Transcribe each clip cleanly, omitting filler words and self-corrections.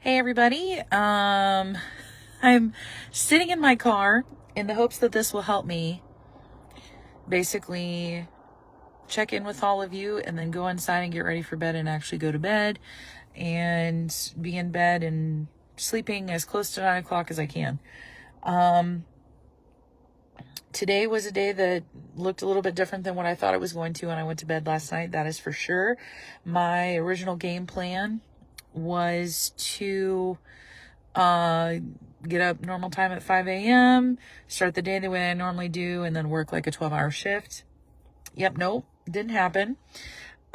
Hey everybody. I'm sitting in my car in the hopes that this will help me basically check in with all of you and then go inside and get ready for bed and actually go to bed and be in bed and sleeping as close to 9 o'clock as I can. Today was a day that looked a little bit different than what I thought it was going to when I went to bed last night. That is for sure. My original game plan was to get up normal time at 5 a.m., start the day the way I normally do, and then work like a 12-hour shift. Yep, nope, didn't happen.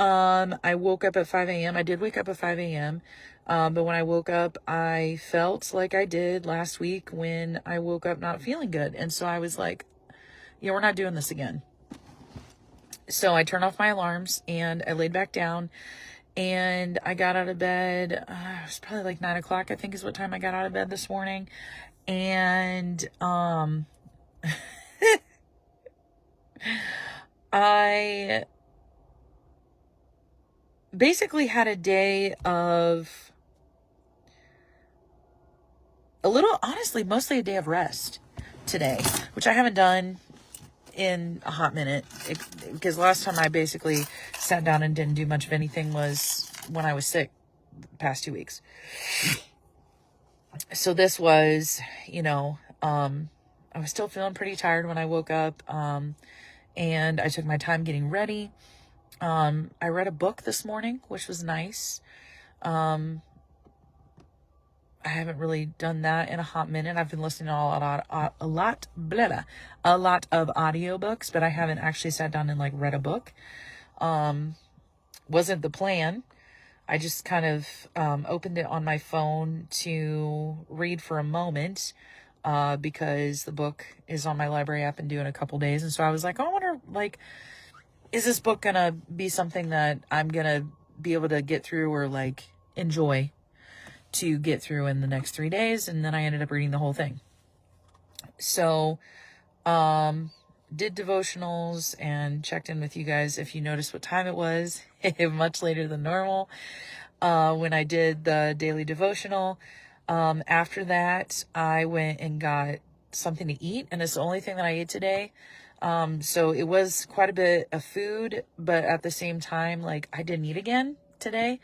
I woke up at 5 a.m. I did wake up at 5 a.m. But when I woke up, I felt like I did last week when I woke up not feeling good. And so I was like, yeah, we're not doing this again. So I turned off my alarms and I laid back down and I got out of bed. It was probably like 9 o'clock, I think is what time I got out of bed this morning. And I basically had a day of honestly, mostly a day of rest today, which I haven't done in a hot minute, because last time I basically sat down and didn't do much of anything was when I was sick the past 2 weeks. So this was, I was still feeling pretty tired when I woke up, and I took my time getting ready. I read a book this morning, which was nice. I haven't really done that in a hot minute. I've been listening to a lot of audiobooks, but I haven't actually sat down and read a book. Wasn't the plan. I just kind of opened it on my phone to read for a moment, because the book is on my library app and due in a couple days. And so I was like, I wonder, is this book gonna be something that I'm gonna be able to get through or enjoy to get through in the next 3 days? And then I ended up reading the whole thing. So, did devotionals and checked in with you guys. If you noticed what time it was, much later than normal, when I did the daily devotional. After that, I went and got something to eat, and it's the only thing that I ate today. So it was quite a bit of food, but at the same time, I didn't eat again today.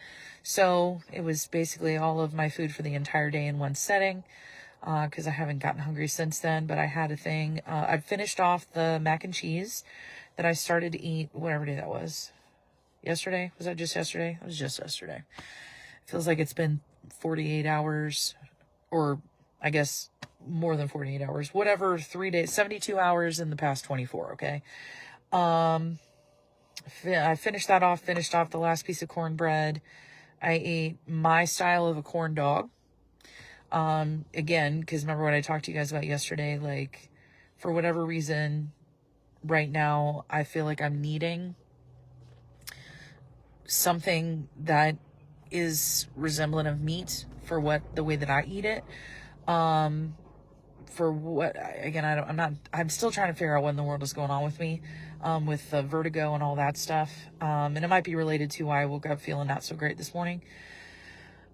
So it was basically all of my food for the entire day in one setting, because I haven't gotten hungry since then. But I had a thing. I'd finished off the mac and cheese that I started to eat whatever day that was. Yesterday? Was that just yesterday? It was just yesterday. It feels like it's been 48 hours, or I guess more than 48 hours, whatever, 3 days, 72 hours in the past 24. Okay. I finished off the last piece of cornbread. I ate my style of a corn dog. Again, because remember what I talked to you guys about yesterday, for whatever reason, right now, I feel like I'm needing something that is resemblant of meat for the way that I eat it. For what, again, I'm still trying to figure out what in the world is going on with me, with the vertigo and all that stuff. And it might be related to why I woke up feeling not so great this morning.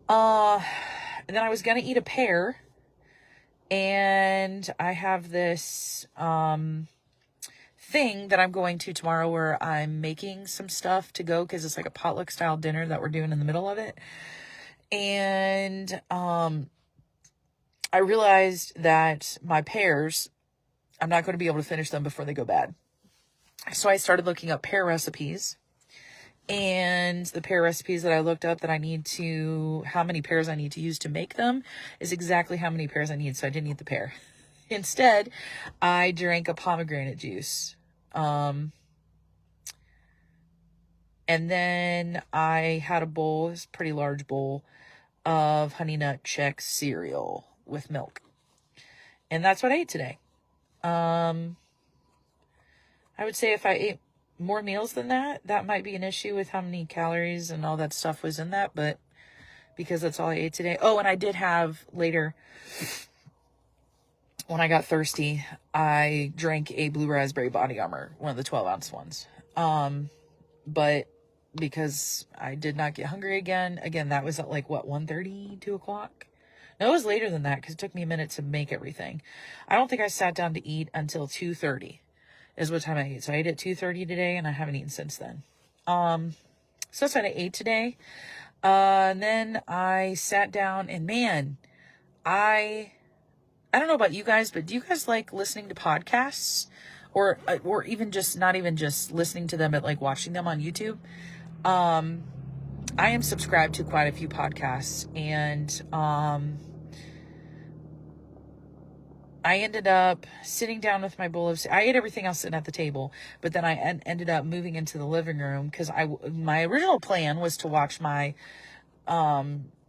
And then I was going to eat a pear, and I have this, thing that I'm going to tomorrow where I'm making some stuff to go, because it's like a potluck style dinner that we're doing in the middle of it. And, I realized that my pears, I'm not going to be able to finish them before they go bad. So I started looking up pear recipes, and the pear recipes that I looked up that how many pears I need to use to make them is exactly how many pears I need. So I didn't eat the pear. Instead, I drank a pomegranate juice. And then I had a bowl, this pretty large bowl of Honey Nut Chex cereal with milk. And that's what I ate today. I would say if I ate more meals than that, that might be an issue with how many calories and all that stuff was in that, but because that's all I ate today. Oh, and I did have later, when I got thirsty, I drank a blue raspberry body armor, one of the 12-ounce ones. But because I did not get hungry again. Again, that was at like what, 1:30, 2 o'clock? No, it was later than that because it took me a minute to make everything. I don't think I sat down to eat until 2:30 is what time I ate. So I ate at 2:30 today and I haven't eaten since then. So that's what I ate today. And then I sat down and man, I don't know about you guys, but do you guys like listening to podcasts or even just not even just listening to them, but like watching them on YouTube? I am subscribed to quite a few podcasts, and I ended up sitting down with my bowl of, I ate everything else sitting at the table, but then I ended up moving into the living room because my original plan was to watch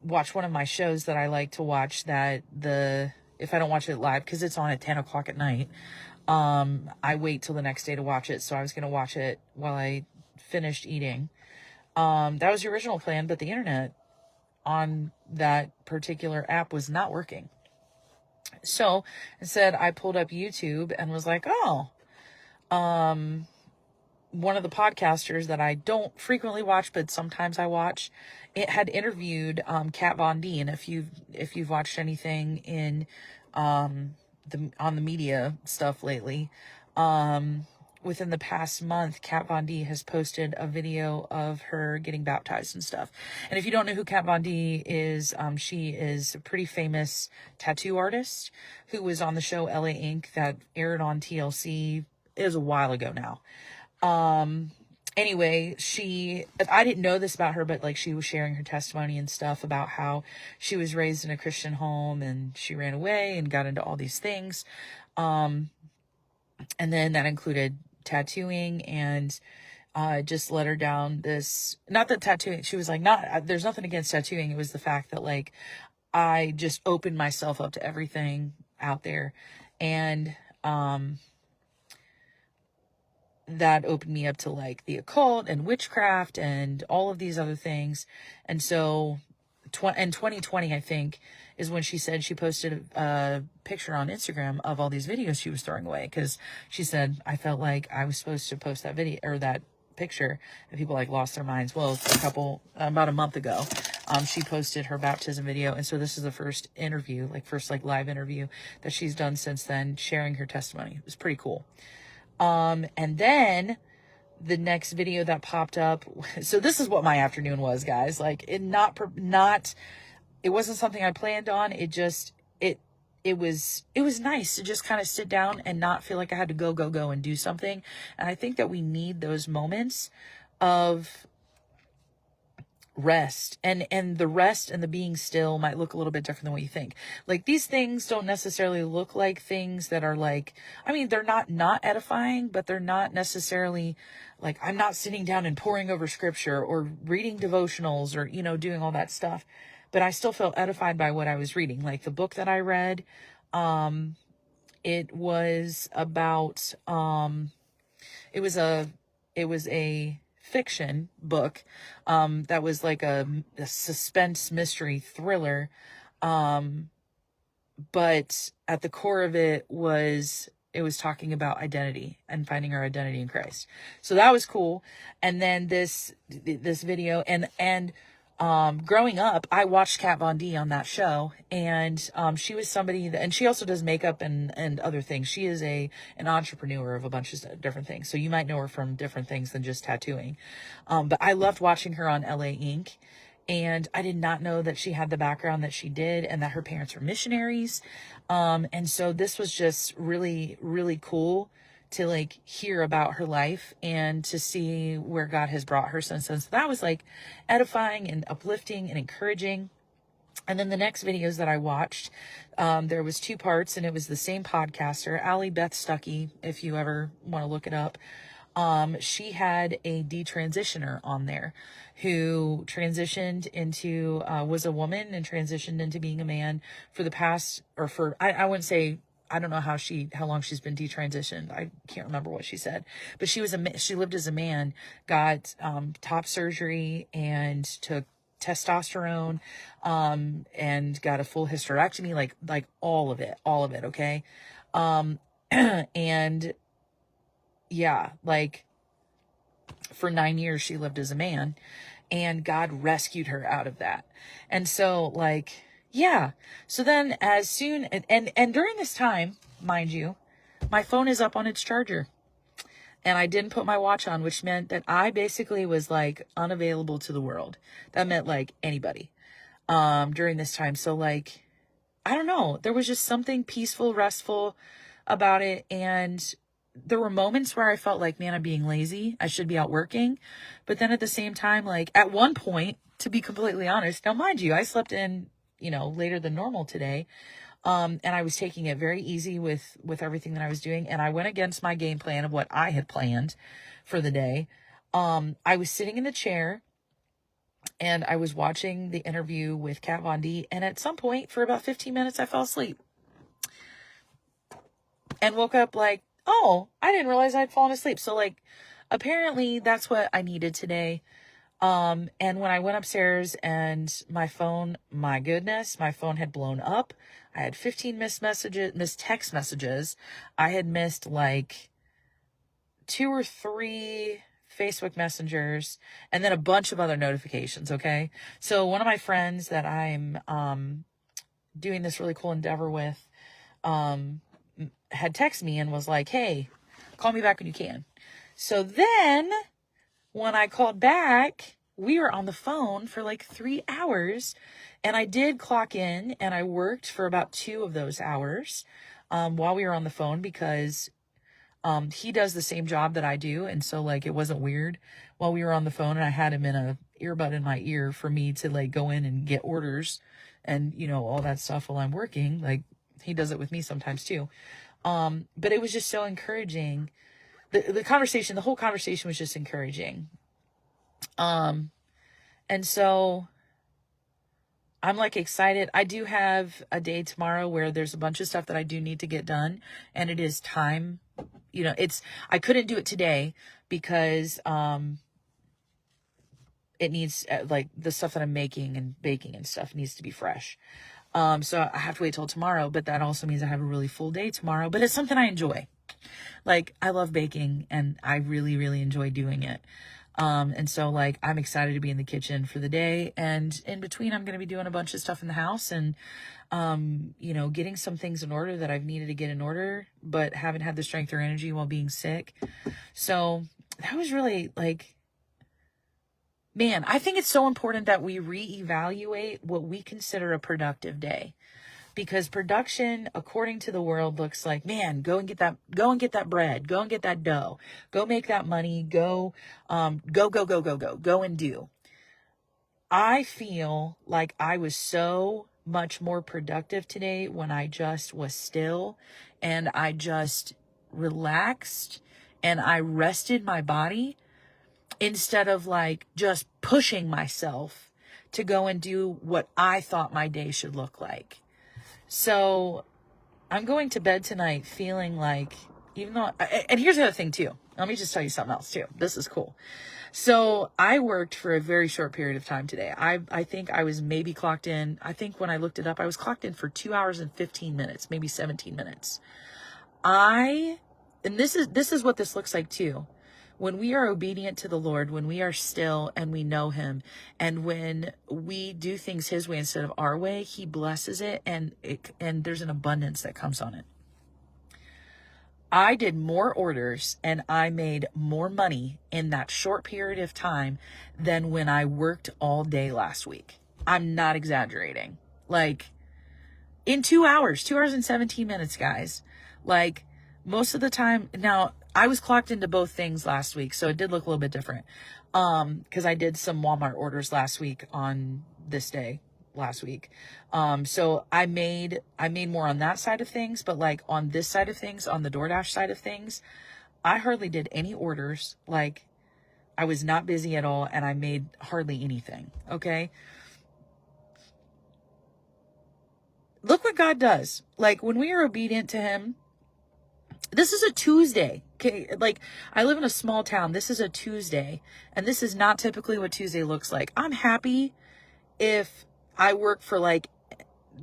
watch one of my shows that I like to watch if I don't watch it live, because it's on at 10 o'clock at night, I wait till the next day to watch it. So I was going to watch it while I finished eating. That was the original plan, but the internet on that particular app was not working. So instead I pulled up YouTube and was like, oh, one of the podcasters that I don't frequently watch, but sometimes I watch, it had interviewed, Kat Von D. And if you've watched anything in, on the media stuff lately, within the past month, Kat Von D has posted a video of her getting baptized and stuff. And if you don't know who Kat Von D is, she is a pretty famous tattoo artist who was on the show LA Ink that aired on TLC. It was a while ago now. Anyway, I didn't know this about her, but like she was sharing her testimony and stuff about how she was raised in a Christian home and she ran away and got into all these things. And then that included tattooing, and just led her down this, not that tattooing, she was like, there's nothing against tattooing. It was the fact that like, I just opened myself up to everything out there. And, that opened me up to like the occult and witchcraft and all of these other things. And so in 2020, I think, is when she said she posted a picture on Instagram of all these videos she was throwing away. Cause she said, I felt like I was supposed to post that video or that picture, and people like lost their minds. Well, about a month ago, she posted her baptism video. And so this is the first live interview that she's done since then, sharing her testimony. It was pretty cool. And then the next video that popped up. So this is what my afternoon was, guys. Like it wasn't something I planned on. It was nice to just kind of sit down and not feel like I had to go and do something. And I think that we need those moments of rest, and the rest and the being still might look a little bit different than what you think. Like these things don't necessarily look like things that are like, I mean, they're not edifying, but they're not necessarily like, I'm not sitting down and poring over scripture or reading devotionals or, doing all that stuff, but I still felt edified by what I was reading. Like the book that I read, it was about, it was a fiction book that was like a suspense mystery thriller, but at the core of it was talking about identity and finding our identity in Christ. So that was cool. And then this video, and growing up, I watched Kat Von D on that show, and she was somebody and she also does makeup and other things. She is an entrepreneur of a bunch of different things. So you might know her from different things than just tattooing. But I loved watching her on LA Ink. And I did not know that she had the background that she did, and that her parents were missionaries. And so this was just really, really cool to like hear about her life and to see where God has brought her since then. So that was like edifying and uplifting and encouraging. And then the next videos that I watched, there was 2 parts, and it was the same podcaster, Allie Beth Stuckey, if you ever want to look it up. She had a detransitioner on there who transitioned into, was a woman and transitioned into being a man for the past, or for, I wouldn't say, I don't know how long she's been detransitioned. I can't remember what she said, but she lived as a man, got, top surgery and took testosterone, and got a full hysterectomy, like all of it. Okay. And yeah, like For 9 years, she lived as a man, and God rescued her out of that. And so, like, yeah. So then as soon, and during this time, mind you, my phone is up on its charger, and I didn't put my watch on, which meant that I basically was like unavailable to the world. That meant like anybody, during this time. So like, I don't know, there was just something peaceful, restful about it. And there were moments where I felt like, man, I'm being lazy. I should be out working. But then at the same time, like at one point, to be completely honest, now mind you, I slept in, later than normal today. And I was taking it very easy with everything that I was doing. And I went against my game plan of what I had planned for the day. I was sitting in the chair and I was watching the interview with Kat Von D. And at some point for about 15 minutes, I fell asleep and woke up like, oh, I didn't realize I'd fallen asleep. So like, apparently that's what I needed today. And when I went upstairs and my phone, my goodness, my phone had blown up. I had 15 missed text messages. I had missed like 2 or 3 Facebook messengers and then a bunch of other notifications. Okay. So one of my friends that I'm, doing this really cool endeavor with, had texted me and was like, hey, call me back when you can. So then when I called back, we were on the phone for like 3 hours, and I did clock in and I worked for about 2 of those hours, while we were on the phone because, he does the same job that I do. And so like, it wasn't weird while we were on the phone and I had him in a earbud in my ear for me to like go in and get orders and, all that stuff while I'm working. Like he does it with me sometimes too. But it was just so encouraging. The whole conversation was just encouraging. And so I'm like excited. I do have a day tomorrow where there's a bunch of stuff that I do need to get done, and it is time, I couldn't do it today because, it needs like the stuff that I'm making and baking and stuff needs to be fresh. So I have to wait till tomorrow, but that also means I have a really full day tomorrow, but it's something I enjoy. Like I love baking and I really, really enjoy doing it. And so like, I'm excited to be in the kitchen for the day, and in between I'm going to be doing a bunch of stuff in the house and, getting some things in order that I've needed to get in order, but haven't had the strength or energy while being sick. So that was really like, man, I think it's so important that we reevaluate what we consider a productive day. Because production, according to the world, looks like, man, go and get that bread, go and get that dough, go make that money, go and do. I feel like I was so much more productive today when I just was still and I just relaxed and I rested my body instead of like just pushing myself to go and do what I thought my day should look like. So I'm going to bed tonight feeling like, and here's the other thing too. Let me just tell you something else too. This is cool. So I worked for a very short period of time today. I think I was maybe clocked in. I think when I looked it up, I was clocked in for 2 hours and 15 minutes, maybe 17 minutes. And this is what this looks like too. When we are obedient to the Lord, when we are still and we know him, and when we do things his way instead of our way, he blesses it, and there's an abundance that comes on it. I did more orders and I made more money in that short period of time than when I worked all day last week. I'm not exaggerating. Like in 2 hours, 2 hours and 17 minutes, guys. Like most of the time now, I was clocked into both things last week, so it did look a little bit different. Because I did some Walmart orders last week on this day last week. So I made more on that side of things, but like on this side of things, on the DoorDash side of things, I hardly did any orders. Like I was not busy at all and I made hardly anything. Okay. Look what God does. Like when we are obedient to him, this is a Tuesday. Okay. Like I live in a small town. This is a Tuesday, and this is not typically what Tuesday looks like. I'm happy if I work for like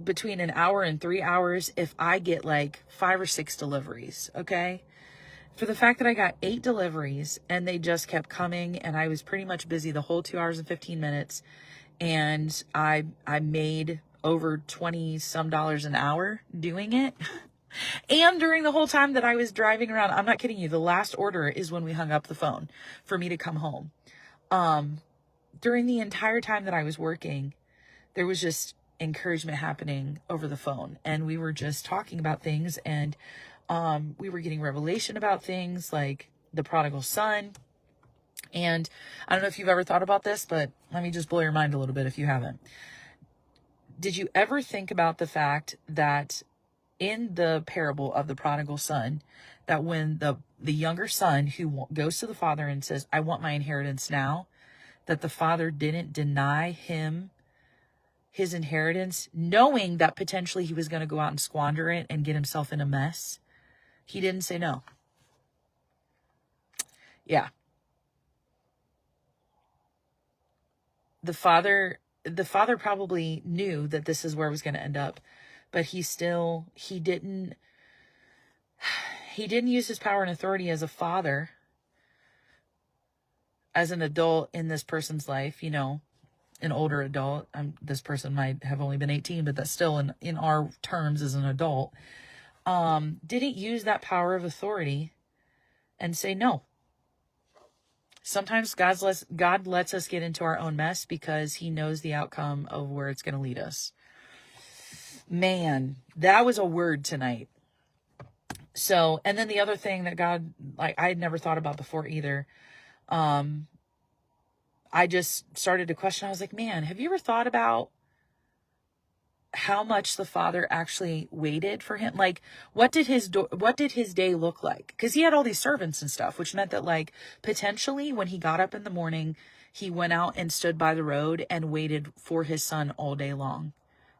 between an hour and 3 hours, if I get like 5 or 6 deliveries. Okay. for the fact that I got 8 deliveries and they just kept coming, and I was pretty much busy the whole 2 hours and 15 minutes. And I made over 20 some dollars an hour doing it. And during the whole time that I was driving around, I'm not kidding you, the last order is when we hung up the phone for me to come home. During the entire time that I was working, there was just encouragement happening over the phone. And we were just talking about things, and we were getting revelation about things like the prodigal son. And I don't know if you've ever thought about this, but let me just blow your mind a little bit if you haven't. Did you ever think about the fact that in the parable of the prodigal son, that when the younger son who goes to the father and says, I want my inheritance now, that the father didn't deny him his inheritance, knowing that potentially he was going to go out and squander it and get himself in a mess? He didn't say no. Yeah. The father probably knew that this is where it was going to end up, but he didn't use his power and authority as a father, as an adult in this person's life, an older adult. This person might have only been 18, but that's still in our terms as an adult. Didn't use that power of authority and say no. Sometimes God lets us get into our own mess because he knows the outcome of where it's going to lead us. Man, that was a word tonight. So, and then the other thing that God, I had never thought about before either. I just started to question. I was like, man, have you ever thought about how much the father actually waited for him? Like, what did his day look like? Because he had all these servants and stuff, which meant that, like, potentially when he got up in the morning, he went out and stood by the road and waited for his son all day long,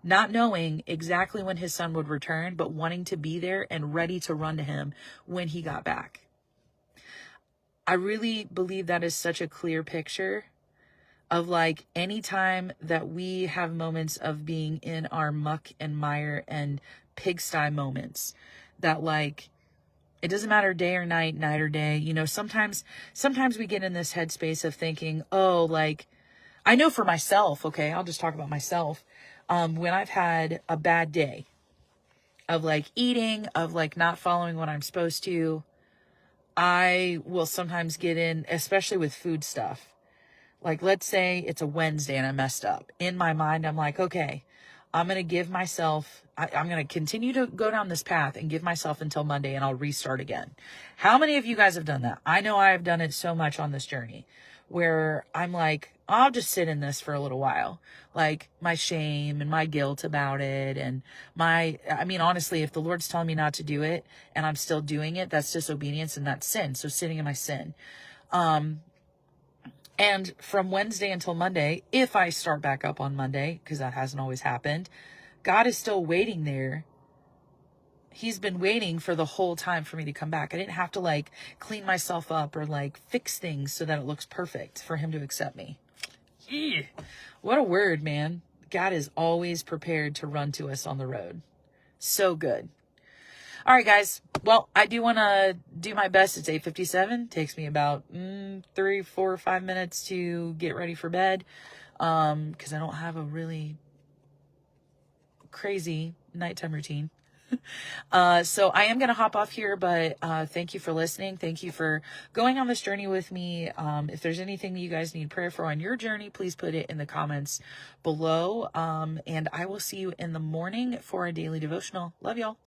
not knowing exactly when his son would return, but wanting to be there and ready to run to him when he got back. I really believe that is such a clear picture of, like, anytime that we have moments of being in our muck and mire and pigsty moments, that, like, it doesn't matter day or night or day. Sometimes we get in this headspace of thinking, oh, like, I know for myself, okay, I'll just talk about myself. When I've had a bad day of, like, eating, of, like, not following what I'm supposed to, I will sometimes get in, especially with food stuff. Like, let's say it's a Wednesday and I messed up. In my mind, I'm like, okay, I'm going to give myself, I'm going to continue to go down this path and give myself until Monday, and I'll restart again. How many of you guys have done that? I know I've done it so much on this journey where I'm like, I'll just sit in this for a little while. Like, my shame and my guilt about it. And honestly, if the Lord's telling me not to do it and I'm still doing it, that's disobedience and that's sin. So sitting in my sin. And from Wednesday until Monday, if I start back up on Monday, because that hasn't always happened, God is still waiting there. He's been waiting for the whole time for me to come back. I didn't have to, like, clean myself up or, like, fix things so that it looks perfect for him to accept me. Ew. What a word, man. God is always prepared to run to us on the road. So good. All right, guys. Well, I do want to do my best. It's 8:57. Takes me about 3, 4, 5 minutes to get ready for bed, because I don't have a really crazy nighttime routine. So I am going to hop off here, but thank you for listening. Thank you for going on this journey with me. If there's anything you guys need prayer for on your journey, please put it in the comments below. And I will see you in the morning for a daily devotional. Love y'all.